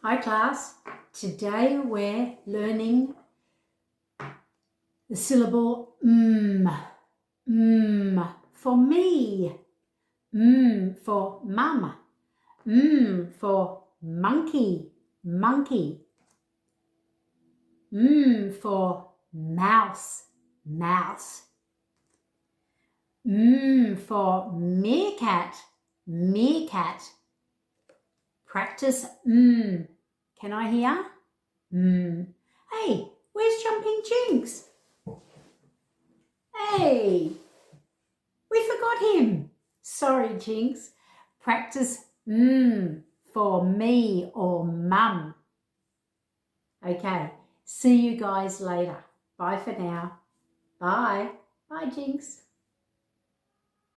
Hi class, today we're learning the syllable for me, for mum, for monkey, monkey, for mouse, mouse, for meerkat, meerkat. Practice Can I hear? Hey, where's Jumping Jinx? Hey, we forgot him. Sorry, Jinx. Practice for me or mum. Okay, see you guys later. Bye for now. Bye. Bye, Jinx.